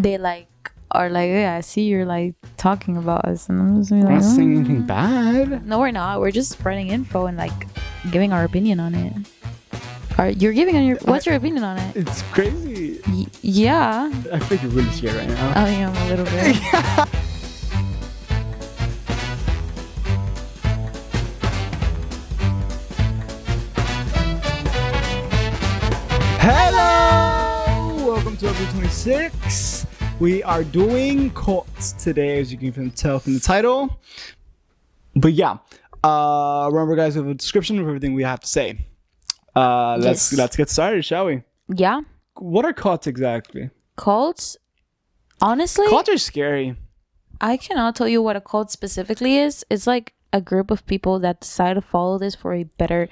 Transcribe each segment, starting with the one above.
they like are like, yeah, I see you're like talking about us, and I'm just like, I'm not saying anything bad. No, we're not. We're just spreading info and like giving our opinion on it. You're giving on your what's your opinion on it? It's crazy. Yeah. I feel like you're really scared right now. I am a little bit. Hello! Welcome to episode 26. We are doing cults today, as you can tell from the title. But yeah, remember, guys, we have a description of everything we have to say. Let's get started, shall we? Yeah. What are cults exactly? Cults? Honestly, Cults are scary. I cannot tell you what a cult specifically is. It's like a group of people that decide to follow this for a better...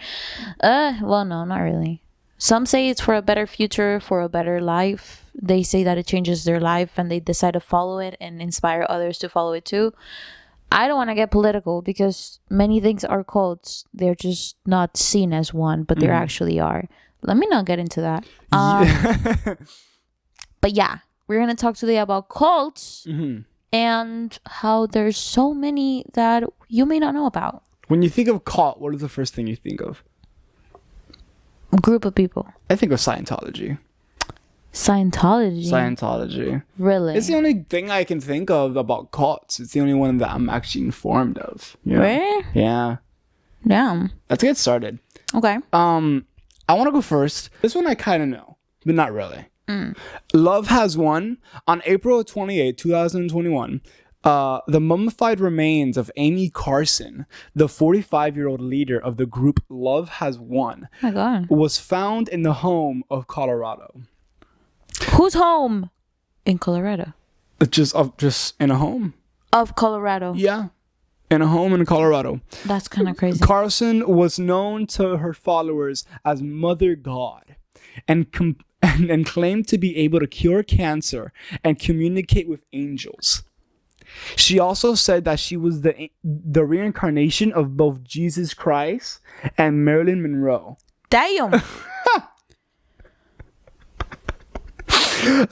well, no, not really. Some say it's for a better future, for a better life. They say that it changes their life and they decide to follow it and inspire others to follow it too. I don't want to get political because many things are cults. They're just not seen as one, but they actually are. Let me not get into that. But yeah, we're going to talk today about cults and how there's so many that you may not know about. When you think of cult, what is the first thing you think of? Group of people. I think of Scientology. Scientology? Really? It's the only thing I can think of about cults. It's the only one that I'm actually informed of. Really? Yeah. Damn. Let's get started. Okay. I want to go first. This one I kind of know, but not really. Love Has Won. On April 28, 2021, the mummified remains of Amy Carson, the 45-year-old leader of the group Love Has Won, Oh my God. was found in the home of Colorado. Whose home? In Colorado. Just in a home. Of Colorado. Yeah. In a home in Colorado. That's kind of crazy. Carson was known to her followers as Mother God and claimed to be able to cure cancer and communicate with angels. She also said that she was the reincarnation of both Jesus Christ and Marilyn Monroe. Damn.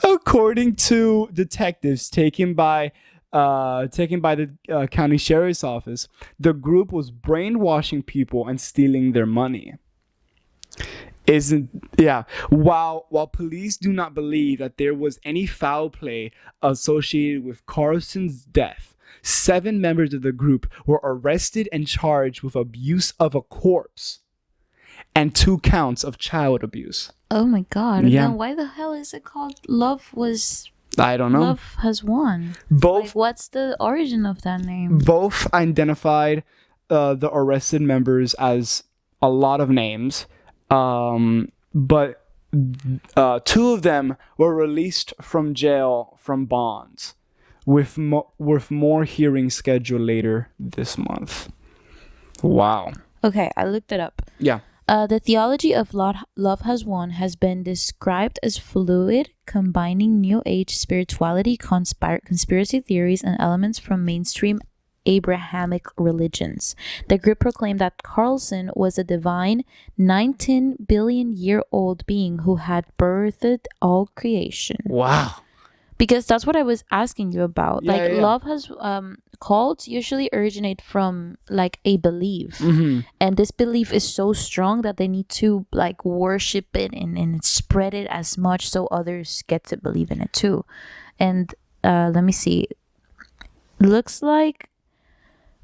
According to detectives taken by the county sheriff's office, the group was brainwashing people and stealing their money. While police do not believe that there was any foul play associated with Carson's death, 7 members of the group were arrested and charged with abuse of a corpse and 2 counts of child abuse. Oh my God. Yeah. Then why the hell is it called Love I don't know. Love Has Won? Both Like, what's the origin of that name? Both identified the arrested members as a lot of names, but 2 of them were released from jail from bonds, with more hearings scheduled later this month. Wow. Okay, I looked it up. Yeah. The theology of Love Has Won has been described as fluid, combining New Age spirituality, conspiracy theories, and elements from mainstream Abrahamic religions. The group proclaimed that Carlson was a divine 19 billion year old being who had birthed all creation. Wow. Because that's what I was asking you about. Yeah. Love has cults usually originate from like a belief, and this belief is so strong that they need to like worship it and spread it as much so others get to believe in it too. And let me see. Looks like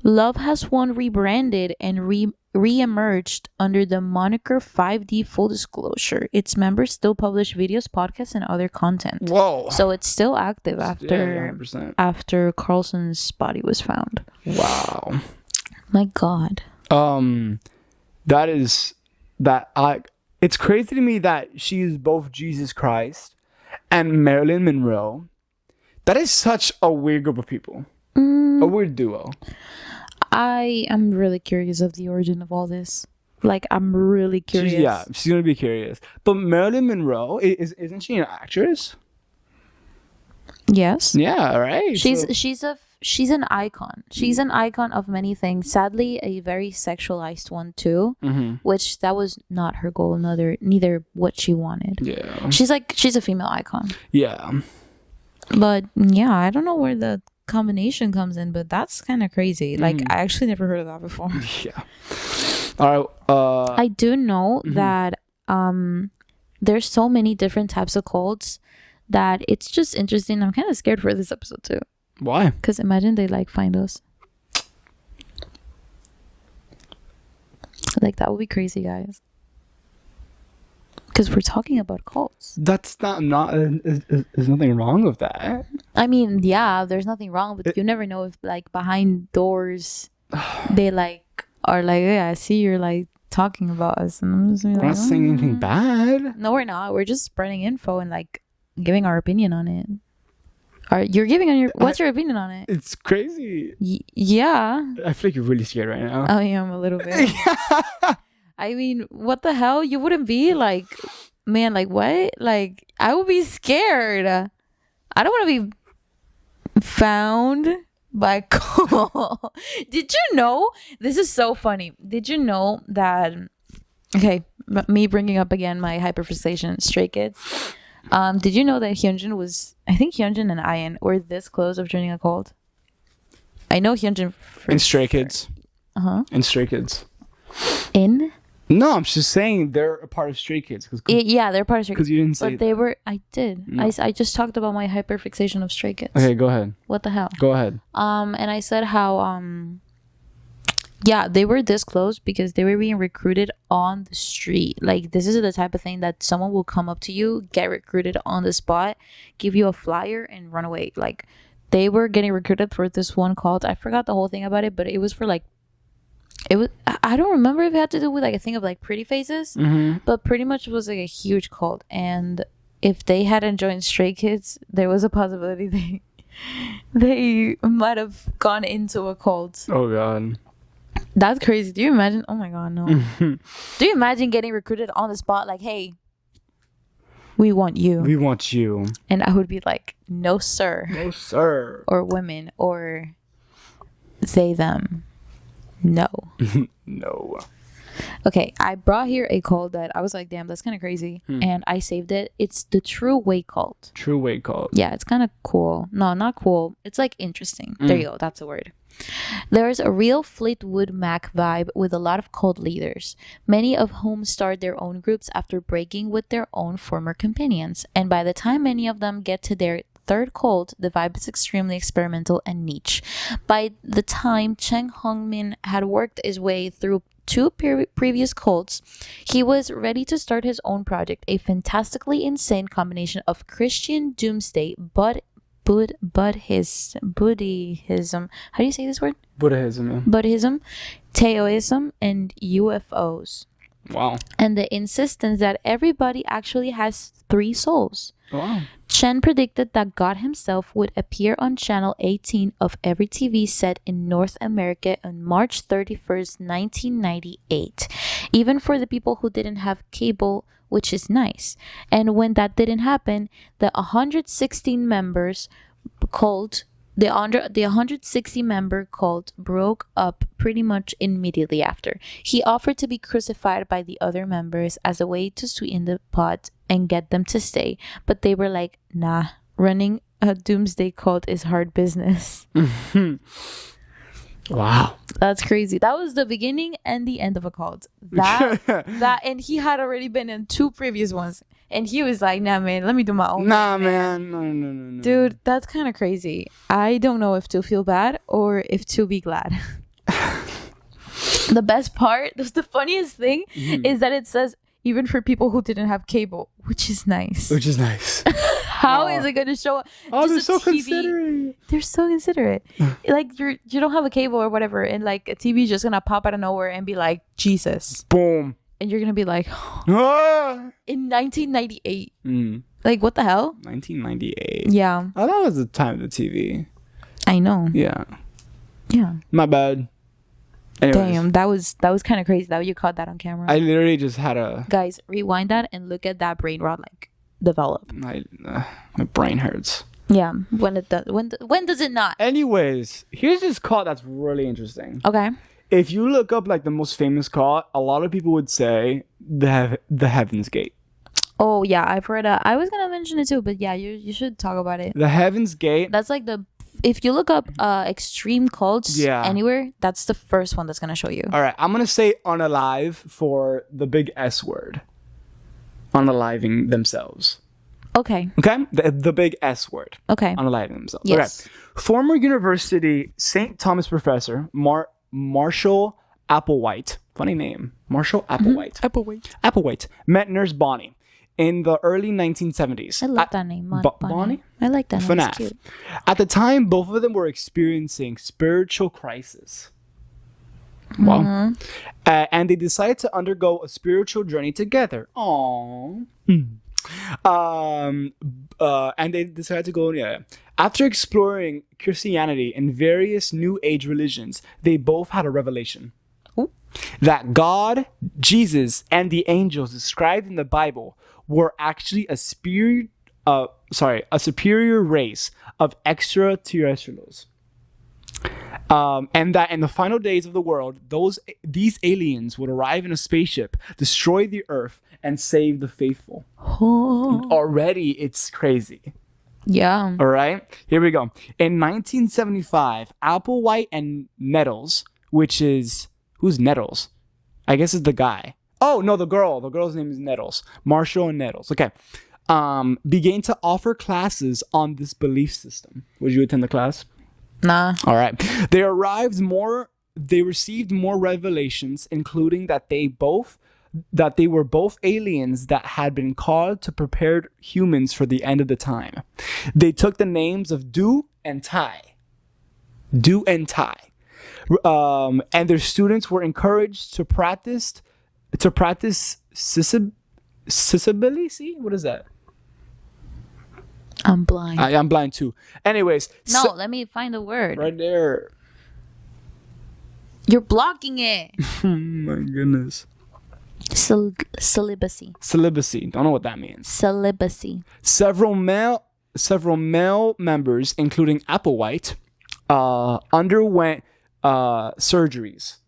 Love Has Won rebranded and re-emerged under the moniker 5D Full Disclosure. Its members still publish videos, podcasts, and other content. Whoa. So it's still active after Carlson's body was found. Wow. My God. It's crazy to me that she is both Jesus Christ and Marilyn Monroe. That is such a weird group of people. A weird duo. I am really curious of the origin of all this. Like, I'm really curious. She's gonna be curious. But Marilyn Monroe, isn't she an actress? Yes. Yeah, right. She's an icon. She's an icon of many things. Sadly, a very sexualized one too. Which that was not her goal. Neither what she wanted. Yeah. She's a female icon. Yeah. But yeah, I don't know where the combination comes in, but that's kind of crazy. Like, I actually never heard of that before. Yeah. All right. I do know that there's so many different types of cults that it's just interesting. I'm kind of scared for this episode too. Why? Because imagine they like find us. Like, that would be crazy, guys. Because we're talking about cults. That's not there's nothing wrong with that. I mean, yeah, there's nothing wrong, but you never know if, like, behind doors they like are like, yeah, I see you're like talking about us, and I'm just We're like, not saying anything bad. No, we're not. We're just spreading info and like giving our opinion on it. You're giving on your what's your opinion on it? It's crazy. Yeah. I feel like you're really scared right now. I am a little bit. I mean, what the hell? You wouldn't be like, man, like what? Like, I would be scared. I don't want to be found by call. Did you know? This is so funny. Did you know that? Okay, me bringing up again my hyperfixation, Stray Kids. Did you know that Hyunjin and Ian were this close of joining a cult? I know Hyunjin in Stray Kids. In Stray Kids. In? No, I'm just saying they're a part of Stray Kids. Yeah, they're part of Stray Kids. Because you didn't say but they were. I did. No. I just talked about my hyperfixation of Stray Kids. Okay, go ahead. What the hell? Go ahead. And I said how yeah, they were this close because they were being recruited on the street. Like, this is the type of thing that someone will come up to you, get recruited on the spot, give you a flyer, and run away. Like, they were getting recruited for this one cult. I forgot the whole thing about it, but it was for like, I don't remember if it had to do with like a thing of like pretty faces, but pretty much it was like a huge cult. And if they hadn't joined Stray Kids, there was a possibility they might have gone into a cult. Oh God. That's crazy. Do you imagine? Oh my God, no. Do you imagine getting recruited on the spot? Like, hey, we want you. We want you. And I would be like, no, sir. No, sir. Or women. Or they, them. No. No. Okay, I brought here a cult that I was like, damn, that's kind of crazy. And I saved it. It's the True Way cult. True Way cult. Yeah, it's kind of cool. No, not cool. It's like interesting. There you go. That's a word. There's a real Fleetwood Mac vibe with a lot of cult leaders, many of whom start their own groups after breaking with their own former companions. And by the time many of them get to their third cult, the vibe is extremely experimental and niche. By the time Cheng Hongmin had worked his way through two previous cults, he was ready to start his own project, a fantastically insane combination of Christian doomsday, Buddhism. How do you say this word? Buddhism, yeah. Buddhism, Taoism, and UFOs. Wow. And the insistence that everybody actually has 3 souls. Wow. Chen predicted that God himself would appear on channel 18 of every TV set in North America on March 31st, 1998. Even for the people who didn't have cable, which is nice. And when that didn't happen, the 116 members cult, the 160 member cult broke up pretty much immediately after. He offered to be crucified by the other members as a way to sweeten the pot and get them to stay, but they were like, nah, running a doomsday cult is hard business. Wow, that's crazy. That was the beginning and the end of a cult. And he had already been in 2 previous ones, and he was like, nah, man, let me do my own thing, man. No. Dude, that's kind of crazy. I don't know if to feel bad or if to be glad. The best part, the funniest thing is that it says even for people who didn't have cable, which is nice. How is it going to show up? Oh, they're so considerate. They're so considerate. Like, you don't have a cable or whatever, and like a TV is just gonna pop out of nowhere and be like, Jesus. Boom. And you're gonna be like, in 1998. Like, what the hell? 1998. Yeah. Oh, that was the time of the TV. I know. Yeah. My bad. Anyways. Damn, that was kind of crazy that you caught that on camera. I literally just had a... Guys, rewind that and look at that brain rot like develop. My brain hurts. Yeah, when does it not? Anyways, here's this cult that's really interesting. Okay. If you look up like the most famous cult, a lot of people would say the Heaven's Gate. Oh yeah, I've heard. I was gonna mention it too, but yeah, you should talk about it. The Heaven's Gate. That's like if you look up extreme cults Yeah. anywhere, that's the first one that's gonna show you. All right, I'm gonna say unalive for the big S word. Unaliving themselves. Okay. Okay, the big S word. Okay. Unaliving themselves. Yes. Okay. Former University St. Thomas professor Marshall Applewhite. Funny name, Marshall Applewhite. Applewhite met Nurse Bonnie in the early 1970s. I love that name, Bonnie. I like that name. It's FNAF. cute. At the time, both of them were experiencing spiritual crisis. Wow. And they decided to undergo a spiritual journey together. Aww. And they decided to go. Yeah. After exploring Christianity and various New Age religions, they both had a revelation. Ooh. That God, Jesus, and the angels described in the Bible were actually a superior race of extraterrestrials. And that in the final days of the world, these aliens would arrive in a spaceship, destroy the Earth, and save the faithful. Already, it's crazy. Yeah. All right, here we go. In 1975, Applewhite and Nettles, which is who's Nettles? I guess it's the guy. Oh no, the girl. The girl's name is Nettles. Marshall and Nettles. Okay. Began to offer classes on this belief system. Would you attend the class? Nah. All right. They received more revelations, including that they were both aliens that had been called to prepare humans for the end of the time. They took the names of Do and Tai. And their students were encouraged to practice accessibility. What is that? I'm blind. I'm blind too. Anyways. No, let me find the word. Right there. You're blocking it. Oh my goodness. Celibacy. Don't know what that means. Celibacy. Several male members, including Applewhite, underwent surgeries.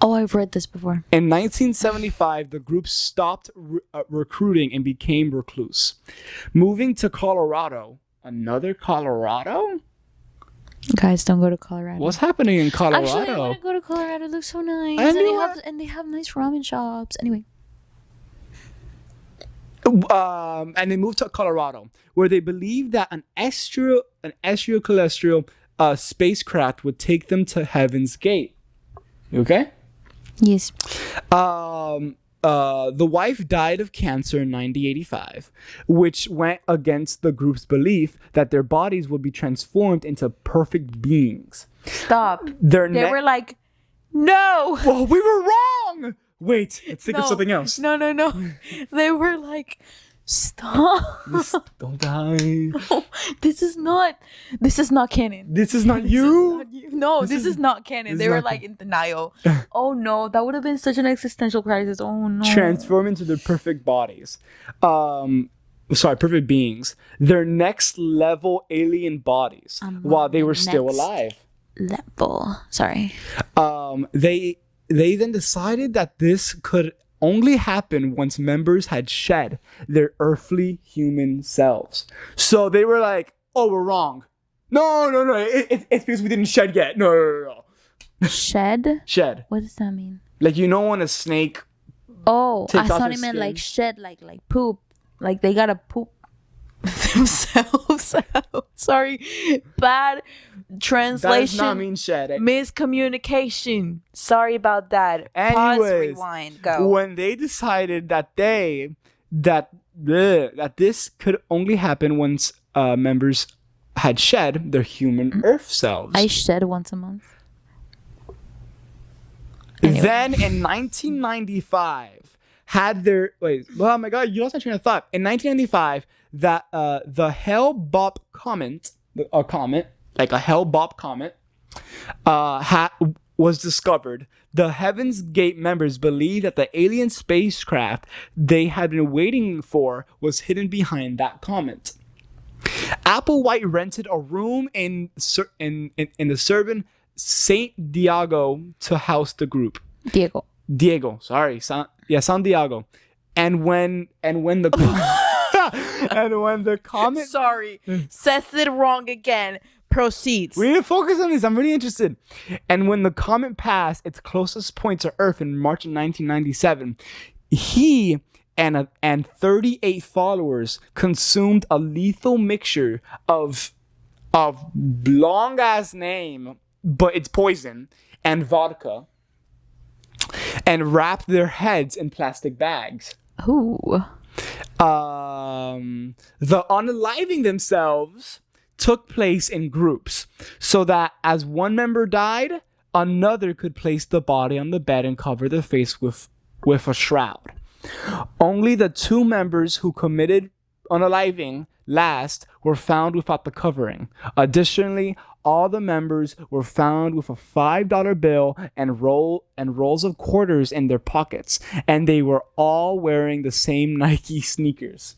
Oh, I've read this before. In 1975, the group stopped recruiting and became recluse. Moving to Colorado. Another Colorado? Guys, don't go to Colorado. What's happening in Colorado? Actually, I want to go to Colorado. It looks so nice. And they have nice ramen shops. Anyway. And they moved to Colorado, where they believed that an extraterrestrial spacecraft would take them to Heaven's Gate. You okay? Yes. The wife died of cancer in 1985, which went against the group's belief that their bodies would be transformed into perfect beings. Stop. They were like, no. Well, we were wrong. Wait, let's think of something else. No. They were like, stop. Don't die. No, this is not canon. This is not you. No, this is not canon. They were like in denial. Oh no, that would have been such an existential crisis. Oh no. Transform into their perfect bodies. Perfect beings. Their next level alien bodies while they were still alive. Sorry. They then decided that this could only happen once members had shed their earthly human selves. So they were like, oh, we're wrong. No. It's because we didn't shed yet. No. Shed? Shed. What does that mean? Like, you know when a snake I thought it meant like shed, like poop. Like they gotta poop themselves out. Sorry. Bad translation. That does not mean shed. Miscommunication. Sorry about that. Anyways, pause, rewind, go. When they decided that this could only happen once members had shed their human earth selves. I shed once a month. Anyway. Then in 1995 oh my god, you lost my train of thought. In 1995, that the Hale-Bopp comet, like a Hale-Bopp comet, was discovered. The Heaven's Gate members believed that the alien spacecraft they had been waiting for was hidden behind that comet. Applewhite rented a room in the suburban St. Diego to house the group. Diego. Sorry. San Diego. And when the and when the comet Sorry, says it wrong again. Proceeds. We need to focus on this. I'm really interested. And when the comet passed its closest point to Earth in March of 1997, he and 38 followers consumed a lethal mixture of long ass name, but it's poison, and vodka, and wrapped their heads in plastic bags. Ooh. The unaliving themselves took place in groups, so that as one member died, another could place the body on the bed and cover the face with a shroud. Only the 2 members who committed unaliving last were found without the covering. Additionally, all the members were found with a $5 bill and rolls of quarters in their pockets, and they were all wearing the same Nike sneakers.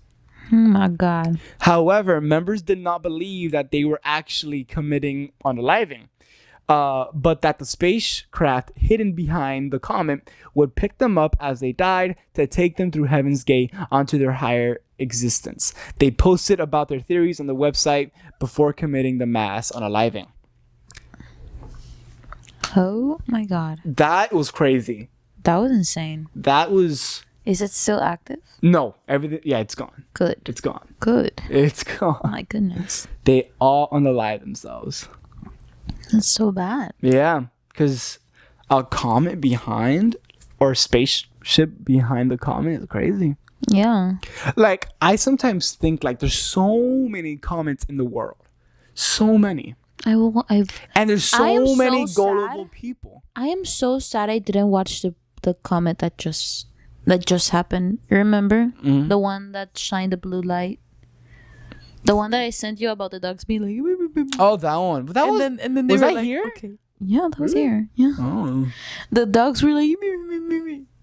Oh my God. However, members did not believe that they were actually committing unaliving, but that the spacecraft hidden behind the comet would pick them up as they died to take them through Heaven's Gate onto their higher existence. They posted about their theories on the website before committing the mass unaliving. Oh my God. That was crazy. That was insane. That was... Is it still active? No, everything. Yeah, it's gone. Good. It's gone. Good. It's gone. My goodness. They all unalive themselves. That's so bad. Yeah, because a comet behind, or spaceship behind the comet is crazy. Yeah. Like, I sometimes think, like, there's so many comets in the world. So many. And there's so many gullible people. I am so sad I didn't watch the comet that just happened. You remember? Mm-hmm. The one that shined the blue light? The one that I sent you about the dogs being like... Oh, that one. But and then they was were that like, here? Okay. Yeah, that was here. Yeah. Oh. The dogs were like...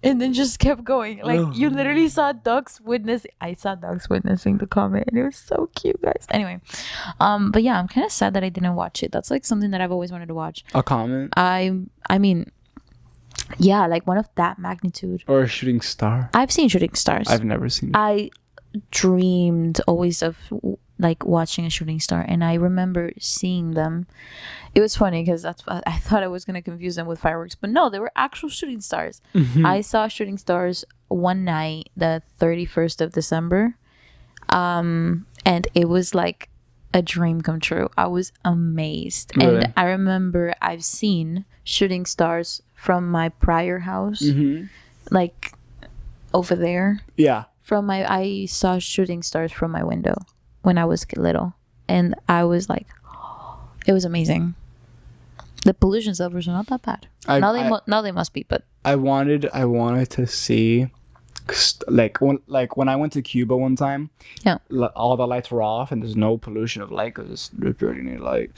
And then just kept going. Like, you literally saw dogs witnessing... I saw dogs witnessing the comet. And it was so cute, guys. Anyway. But yeah, I'm kind of sad that I didn't watch it. That's like something that I've always wanted to watch. A comet? I mean... Yeah, like one of that magnitude. Or a shooting star. I've seen shooting stars. I've never seen it. I dreamed always of like watching a shooting star, and I remember seeing them. It was funny because I thought I was going to confuse them with fireworks, but no, they were actual shooting stars. Mm-hmm. I saw shooting stars one night, the 31st of December, and it was like a dream come true. I was amazed. Really? And I remember I've seen shooting stars from my prior house, mm-hmm. like over there. Yeah. I saw shooting stars from my window when I was little, and I was like, it was amazing. The pollution levels are not that bad. Now they must be, but I wanted to see, like when I went to Cuba one time. Yeah. All the lights were off and there's no pollution of light because it's pretty near light.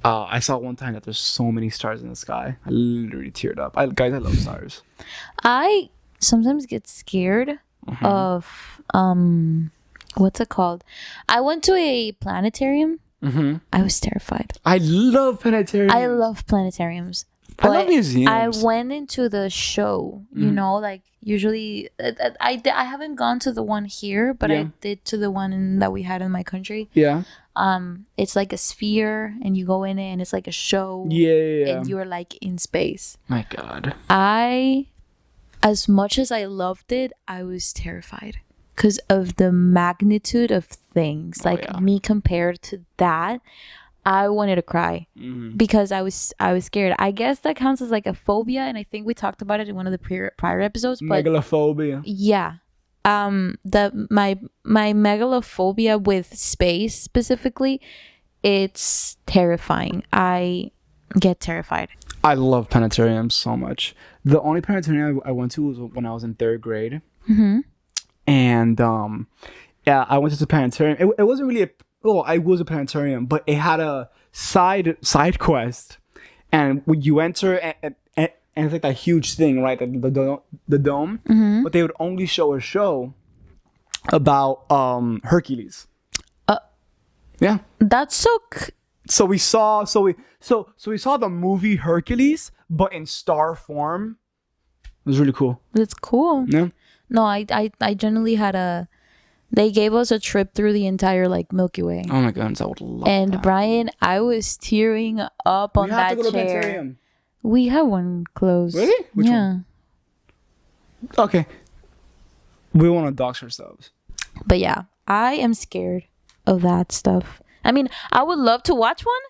I saw one time that there's so many stars in the sky. I literally teared up. I love stars. I sometimes get scared mm-hmm. of what's it called? I went to a planetarium. Mm-hmm. I was terrified. I love planetariums. I love planetariums. I love museums. I went into the show, you know, like usually I haven't gone to the one here, but I did to the one that we had in my country. Yeah. It's like a sphere and you go in it and it's like a show. Yeah. And you're like in space. My God. As much as I loved it, I was terrified because of the magnitude of things. Like me compared to that, I wanted to cry because I was scared. I guess that counts as like a phobia, and I think we talked about it in one of the prior episodes. But megalophobia. Yeah. My megalophobia with space specifically, it's terrifying. I get terrified. I love planetariums so much. The only planetarium I went to was when I was in 3rd grade. Mm-hmm. And I went to the planetarium. It wasn't really I was a planetarium, but it had a side quest. And when you enter, and it's like that huge thing, right? The dome. Mm-hmm. But they would only show a show about Hercules. Yeah. That's so. So we saw the movie Hercules, but in star form. It was really cool. That's cool. Yeah. No, I generally had they gave us a trip through the entire like Milky Way. Oh my goodness, I would love And that. Brian, I was tearing up on that chair. We have one close. Really? Which one? Okay. We want to dox ourselves. But yeah, I am scared of that stuff. I mean, I would love to watch one,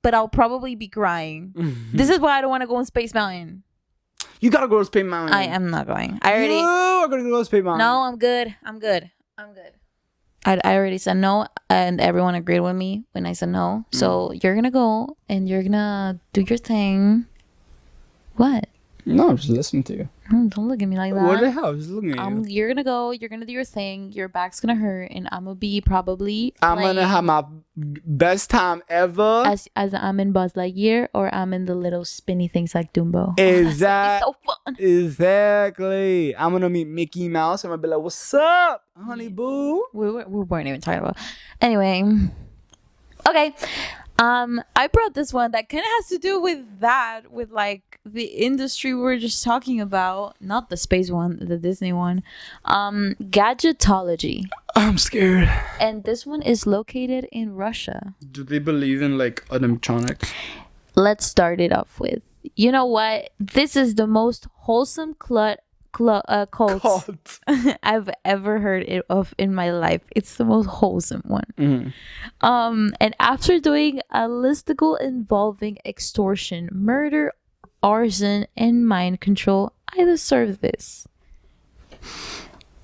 but I'll probably be crying. This is why I don't want to go on Space Mountain. You gotta go to Space Mountain. I am not going. I already. No, I'm gonna go to Space Mountain. No, I'm good. I already said no, and everyone agreed with me when I said no. So you're gonna go and you're gonna do your thing. What? No, I'm just listening to you. Don't look at me like that. What the hell? I'm just looking at you. You're gonna go. You're gonna do your thing. Your back's gonna hurt, and I'm gonna be probably. I'm gonna have my best time ever. As I'm in Buzz Lightyear, or I'm in the little spinny things like Dumbo. Exactly. So fun. Exactly. I'm gonna meet Mickey Mouse. I'm gonna be like, "What's up, honey boo?" We weren't even talking about. Anyway, okay. I brought this one that kind of has to do with that, with like the industry we were just talking about, not the space one, the Disney one. Gadgetology. I'm scared. And this one is located in Russia. Do they believe in like animatronics? Let's start it off with, you know what? This is the most wholesome cult I've ever heard of in my life. It's the most wholesome one. And after doing a listicle involving extortion, murder, arson, and mind control, I deserve this.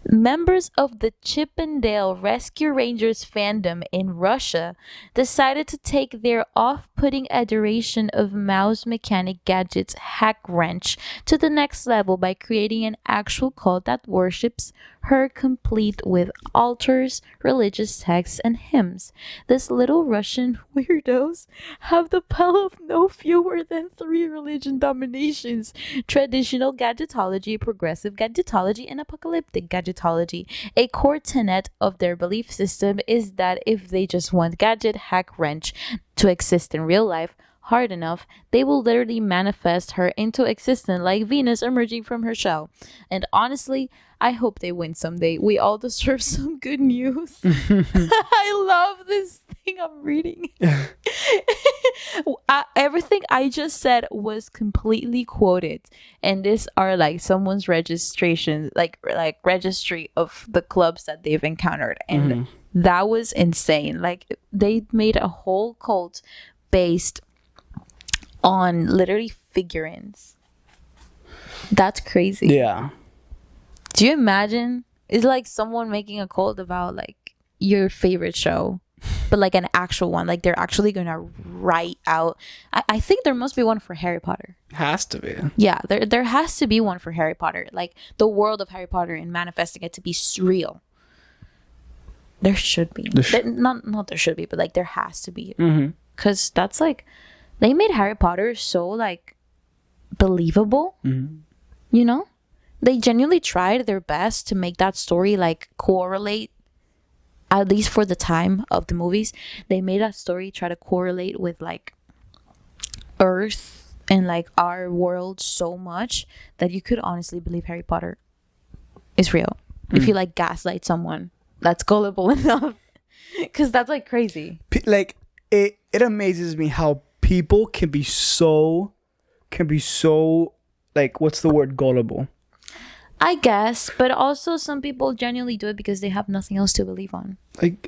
Members of the Chippendale Rescue Rangers fandom in Russia decided to take their off-putting adoration of mouse mechanic gadgets HAAWK wrench to the next level by creating an actual cult that worships her, complete with altars, religious texts, and hymns. These little Russian weirdos have the power of no fewer than 3 religion dominations: traditional gadgetology, progressive gadgetology, and apocalyptic gadgetology. A core tenet of their belief system is that if they just want gadget HAAWK wrench to exist in real life hard enough, they will literally manifest her into existence like Venus emerging from her shell. And honestly, I hope they win someday. We all deserve some good news. I love this thing I'm reading. Everything I just said was completely quoted, and these are like someone's registration, like registry of the clubs that they've encountered, and that was insane. Like, they made a whole cult based on literally figurines. That's crazy. Yeah. Do you imagine? It's like someone making a cult about like your favorite show, but like an actual one. Like they're actually gonna write out. I think there must be one for Harry Potter. Has to be. Yeah, there has to be one for Harry Potter. Like the world of Harry Potter and manifesting it to be surreal. There should be. Not there should be, but like there has to be. Because that's like, they made Harry Potter so like believable. You know? They genuinely tried their best to make that story like correlate, at least for the time of the movies. They made that story try to correlate with like Earth and like our world so much that you could honestly believe Harry Potter is real. If you like gaslight someone that's gullible enough, because that's like crazy. Like it amazes me how people can be so like, what's the word, gullible? I guess, but also some people genuinely do it because they have nothing else to believe on. Like,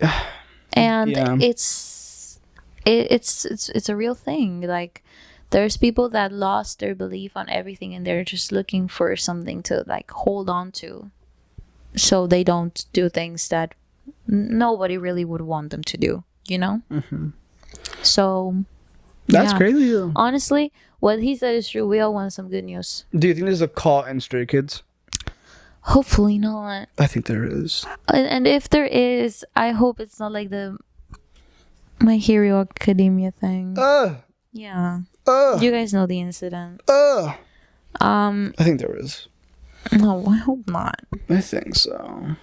and yeah. it's a real thing. Like, there's people that lost their belief on everything, and they're just looking for something to like hold on to, so they don't do things that nobody really would want them to do. You know. So that's crazy though. Honestly, what he said is true. We all want some good news. Do you think there's a cult in Stray Kids? Hopefully not. I think there is. And if there is, I hope it's not like the My Hero Academia thing. Yeah. You guys know the incident. I think there is. No, I hope not. I think so.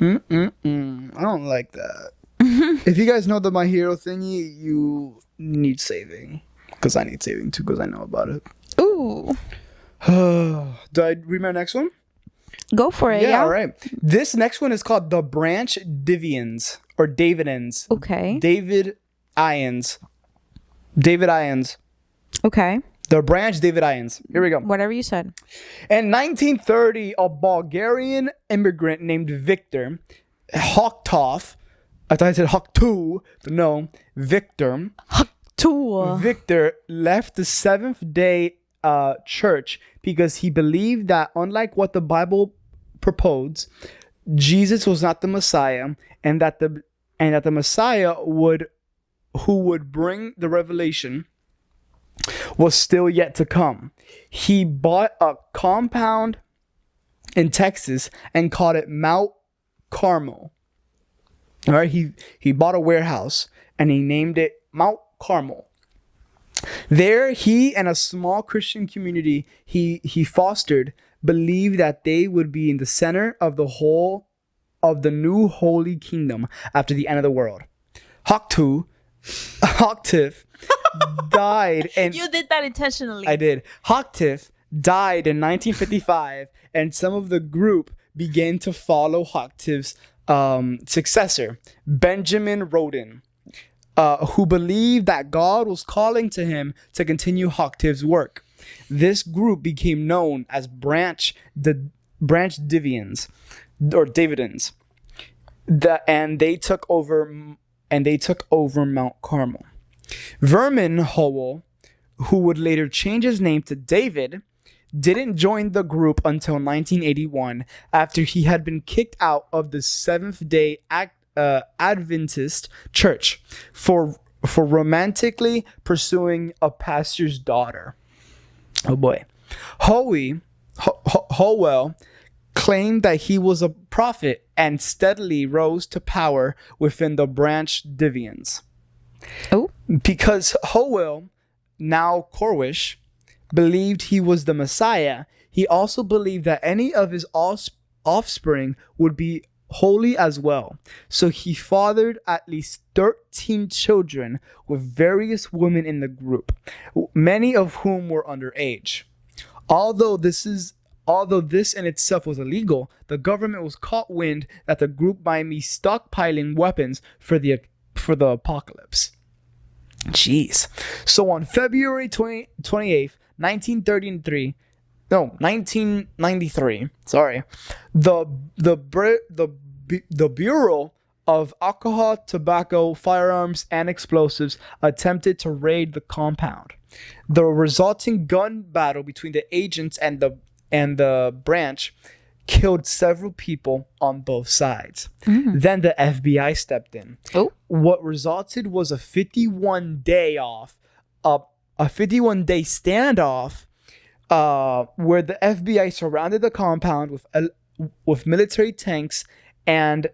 I don't like that. If you guys know the My Hero thingy, you need saving. Because I need saving too, because I know about it. Ooh. Do I read my next one? Go for it. Yeah, Yeah. all right. This next one is called the Branch Davidians or Davidans. Okay. Davidians. Okay. The Branch Davidians. Here we go. Whatever you said. In 1930, a Bulgarian immigrant named Victor Hoktov, I thought I said Hoktu, but no, Victor. Victor left the Seventh-day Church because he believed that, unlike what the Bible proposed, Jesus was not the Messiah, and that the Messiah who would bring the revelation was still yet to come. He bought a compound in Texas and called it Mount Carmel. All right, he bought a warehouse and he named it Mount Carmel. There, he and a small Christian community he fostered believed that they would be in the center of the new holy kingdom after the end of the world. Octave died, and You did that intentionally. I did. Octave died in 1955, and some of the group began to follow Octave's successor, Benjamin Rodin, who believed that God was calling to him to continue Octave's work. This group became known as Branch Davidians or Davidans, and they took over Mount Carmel. Vernon Howell, who would later change his name to David, didn't join the group until 1981 after he had been kicked out of the Seventh-day Adventist Church for romantically pursuing a pastor's daughter. Oh boy. Howell claimed that he was a prophet and steadily rose to power within the Branch Davidians. Oh. Because Howell, now Corwish, believed he was the Messiah, he also believed that any of his offspring would be holy as well. So he fathered at least 13 children with various women in the group, many of whom were underage. Although this in itself was illegal, the government was caught wind that the group might be stockpiling weapons for the apocalypse. Jeez. So on February 28th, 1993, 1993. Sorry, the Bureau of Alcohol, Tobacco, Firearms, and Explosives attempted to raid the compound. The resulting gun battle between the agents and the branch killed several people on both sides. Then the FBI stepped in. Oh. What resulted was a 51-day standoff. Where the FBI surrounded the compound with military tanks and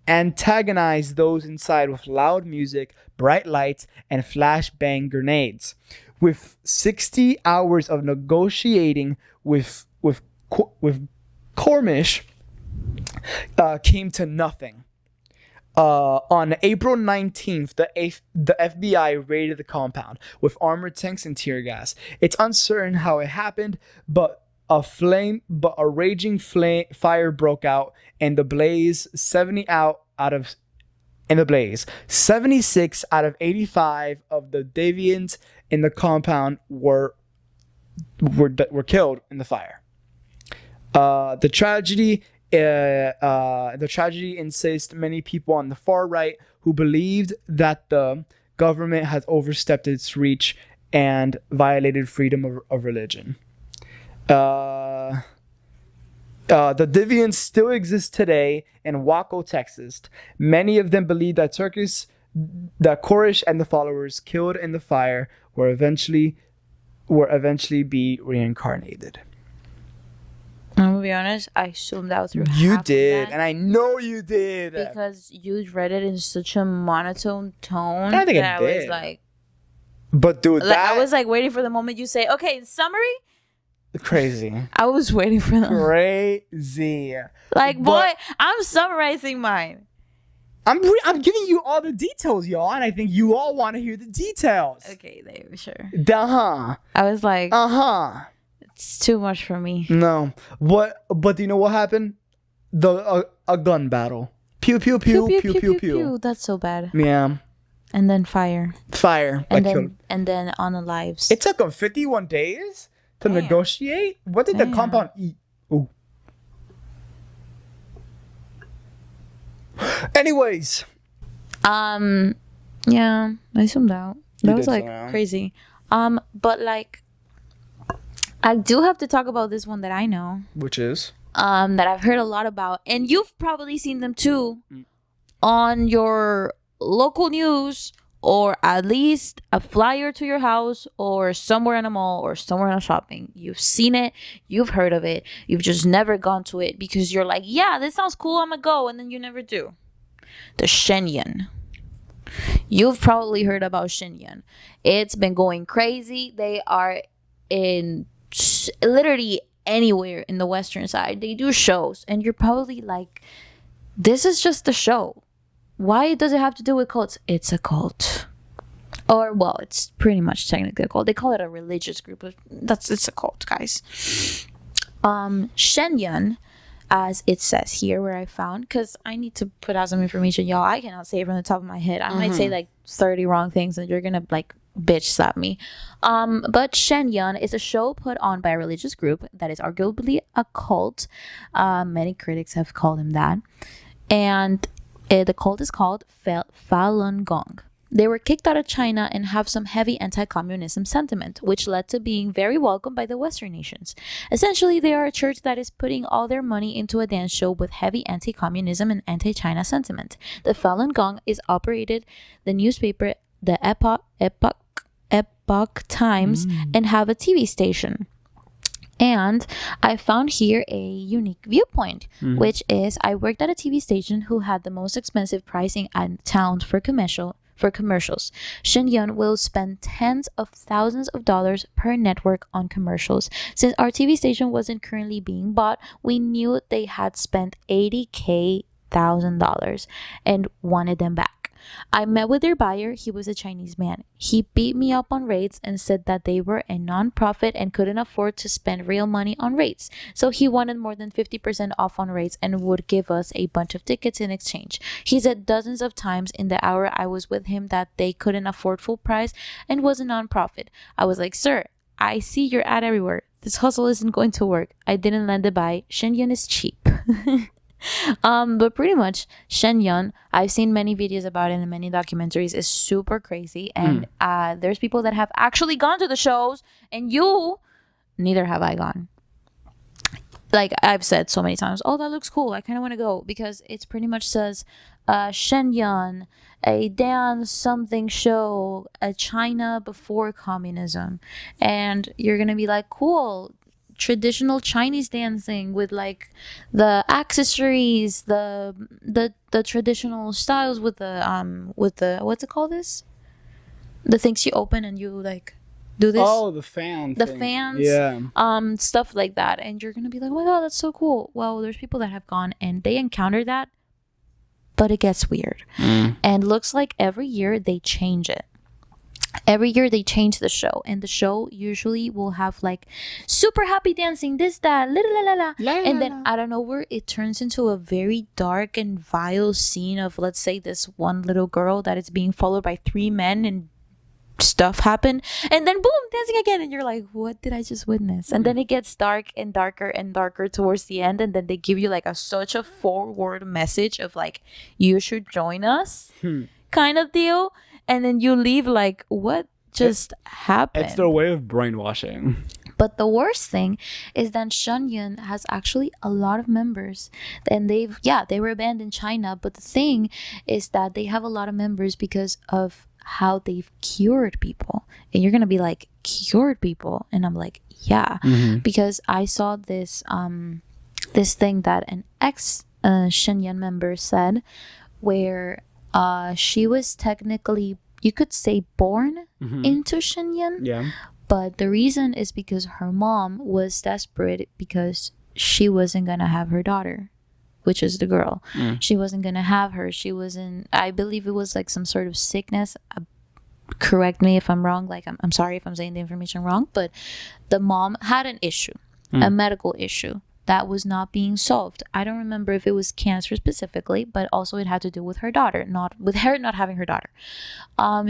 antagonized those inside with loud music, bright lights, and flashbang grenades. With 60 hours of negotiating with Cornish, came to nothing. On April 19th, the FBI raided the compound with armored tanks and tear gas. It's uncertain how it happened, but a raging fire broke out, and 76 out of 85 of the Davidians in the compound were killed in the fire. The tragedy incensed many people on the far right who believed that the government had overstepped its reach and violated freedom of religion. The Davidians still exist today in Waco, Texas. Many of them believe that Koresh and the followers killed in the fire will eventually be reincarnated. I'm gonna be honest, I zoomed out through You half did, of that and I know you did. because you read it in such a monotone tone. I think that I did. was like, But dude, I was like waiting for the moment you say, okay, in summary. Crazy. I was waiting for them. Crazy. Like, boy, I'm summarizing mine. I'm giving you all the details, y'all, and I think you all want to hear the details. Okay, there, sure. Uh-huh. I was like, It's too much for me. No. But do you know what happened? A gun battle. Pew pew pew pew pew pew. That's so bad. Yeah. And then fire. And then unalives. It took them 51 days to negotiate. What did the compound eat? Ooh. Anyways. Yeah, I zoomed out. That was like crazy. But like, I do have to talk about this one that I know. Which is? That I've heard a lot about, and you've probably seen them too on your local news, or at least a flyer to your house, or somewhere in a mall, or somewhere in a shopping. You've seen it, you've heard of it, you've just never gone to it because you're like, yeah, this sounds cool, I'm gonna go, and then you never do. The Shenyang. You've probably heard about Shenyang. It's been going crazy. They are in literally anywhere in the western side. They do shows, and you're probably like, this is just a show. Why does it have to do with cults? It's a cult. Or, well, it's pretty much technically a cult. They call it a religious group, but it's a cult, guys. Shenyang, as it says here where I found, because I need to put out some information, y'all. I cannot say it from the top of my head. I might say like 30 wrong things, and you're gonna like bitch slap me. But Shenyang is a show put on by a religious group that is arguably a cult. Many critics have called him that. And the cult is called Falun Gong. They were kicked out of China and have some heavy anti-communism sentiment, which led to being very welcomed by the Western nations. Essentially, they are a church that is putting all their money into a dance show with heavy anti-communism and anti-China sentiment. The Falun Gong is operated the newspaper, the Epoch Times, and have a TV station. And I found here a unique viewpoint, which is I worked at a TV station who had the most expensive pricing in town for commercials. Shenyang will spend tens of thousands of dollars per network on commercials. Since our TV station wasn't currently being bought, we knew they had spent $80,000 and wanted them back. I met with their buyer. He was a Chinese man. He beat me up on rates and said that they were a non-profit and couldn't afford to spend real money on rates. So he wanted more than 50% off on rates and would give us a bunch of tickets in exchange. He said dozens of times in the hour I was with him that they couldn't afford full price and was a non-profit. I was like, sir, I see your ad everywhere. This hustle isn't going to work. I didn't lend a buy. Shenyang is cheap. But pretty much Shenyang, I've seen many videos about it and many documentaries. Is super crazy, and there's people that have actually gone to the shows, and neither have I gone. Like I've said so many times, oh, that looks cool, I kind of want to go, because it's pretty much says Shenyang, a dance something show, a China before communism, and you're gonna be like, cool, traditional Chinese dancing with like the accessories, the traditional styles with the what's it called, this, the things you open and you like do this, the fans, stuff like that, and you're gonna be like, oh my god, that's so cool. Well, there's people that have gone and they encounter that, but it gets weird, and looks like every year they change it. Every year they change the show, and the show usually will have like super happy dancing, this, that, la la la la, and then out of nowhere it turns into a very dark and vile scene of, let's say, this one little girl that is being followed by 3 men, and stuff happen, and then boom, dancing again, and you're like, what did I just witness? And then it gets dark and darker and darker towards the end, and then they give you like such a forward message of like, you should join us, kind of deal. And then you leave like, what just happened? It's their way of brainwashing. But the worst thing is that Shenyang has actually a lot of members, and they were banned in China. But the thing is that they have a lot of members because of how they've cured people. And you're gonna be like, cured people? And I'm like, yeah, because I saw this this thing that an ex Shenyang member said, where she was technically, you could say, born into Shenyang. Yeah. But the reason is because her mom was desperate because she wasn't going to have her daughter, which is the girl. She wasn't going to have her. She was in, I believe it was like some sort of sickness. correct me if I'm wrong. Like, I'm sorry if I'm saying the information wrong, but the mom had an issue, a medical issue that was not being solved. I don't remember if it was cancer specifically, but also it had to do with her daughter, not with her not having her daughter.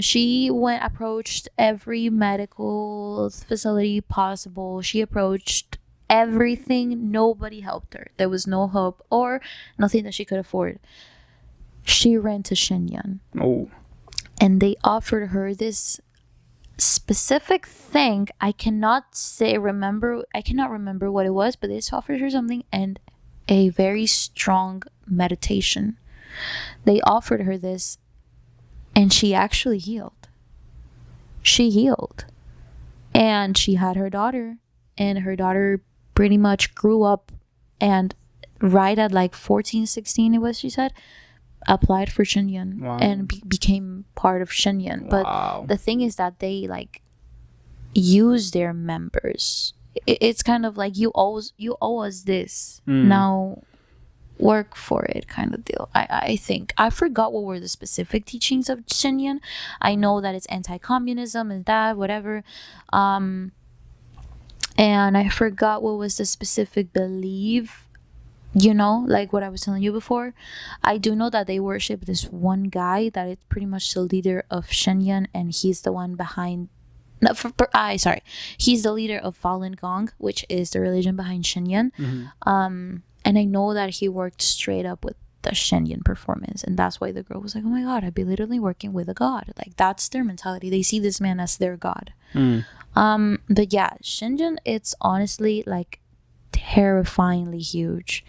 She approached every medical facility possible. She approached everything. Nobody helped her. There was no hope or nothing that she could afford. She ran to Shenyang. Oh. And they offered her this specific thing. I cannot remember what it was, but they offered her something, and a very strong meditation. They offered her this, and she actually healed. She healed. And she had her daughter, and her daughter pretty much grew up, and right at like 14, 16, it was, she said, applied for Shenyang. Wow. And became part of Shenyang. Wow. But the thing is that they like use their members. It's kind of like you owe us this. Now work for it kind of deal. I think I forgot what were the specific teachings of Shenyang. I know that it's anti-communism and that whatever. And I forgot what was the specific belief. You know, like what I was telling you before. I do know that they worship this one guy that is pretty much the leader of Shenyang, and he's the one behind. He's the leader of Falun Gong, which is the religion behind Shenyang. And I know that he worked straight up with the Shenyang performance, and that's why the girl was like, "Oh my god, I'd be literally working with a god." Like that's their mentality. They see this man as their god. But yeah, Shenyang, it's honestly like terrifyingly huge,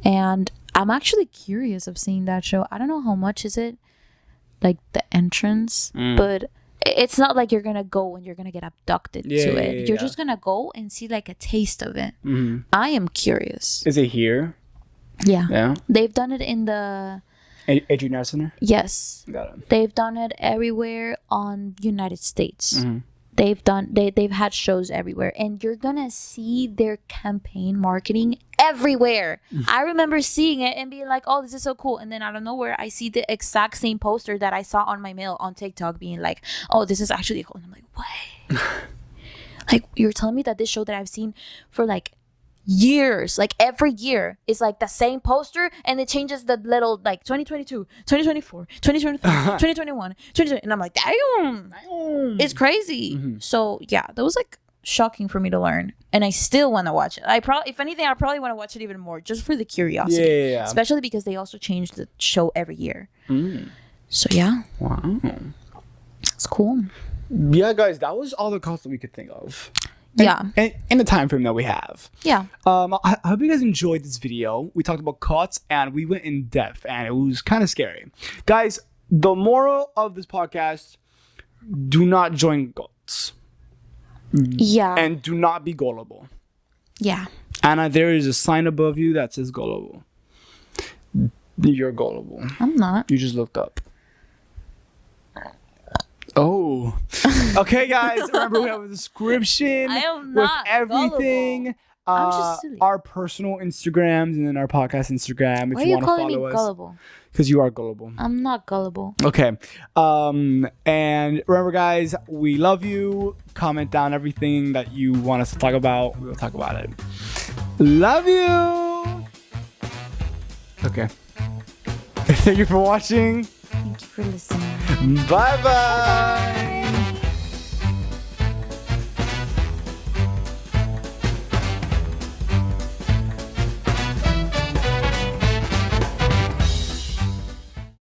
and I'm actually curious of seeing that show. I don't know how much is it, like the entrance, but it's not like you're gonna go and you're gonna get abducted to it. You're just gonna go and see like a taste of it. I am curious. Is it here? Yeah. They've done it in the Adrian Art Center. Yes. Got it. They've done it everywhere on United States. They've had shows everywhere, and you're gonna see their campaign marketing everywhere. I remember seeing it and being like, "Oh, this is so cool!" And then out of nowhere, I see the exact same poster that I saw on my mail on TikTok, being like, "Oh, this is actually cool." And I'm like, "What?" Like, you're telling me that this show that I've seen for like years, like every year, is like the same poster, and it changes the little like 2022, 2024, 2025, 2021, 2020, and I'm like, damn, it's crazy. So yeah, that was like shocking for me to learn, and I still want to watch it. If anything, I probably want to watch it even more just for the curiosity. Yeah. Especially because they also change the show every year. So yeah. Wow. It's cool. Yeah, guys, that was all the cults that we could think of. Yeah. And in the time frame that we have. Yeah. I hope you guys enjoyed this video. We talked about cults and we went in depth, and it was kind of scary. Guys, the moral of this podcast, do not join cults. Yeah. And do not be gullible. Yeah. Anna, there is a sign above you that says gullible. You're gullible. I'm not. You just looked up. Oh. Okay, guys. Remember, we have a description I am with not everything. I'm just silly. Our personal Instagrams and then our podcast Instagram. Why if are you you want to calling follow me us. gullible? Because you are gullible. I'm not gullible. Okay. And remember, guys, we love you. Comment down everything that you want us to talk about. We'll talk about it. Love you. Okay. Thank you for watching. Thank you for listening. Bye-bye.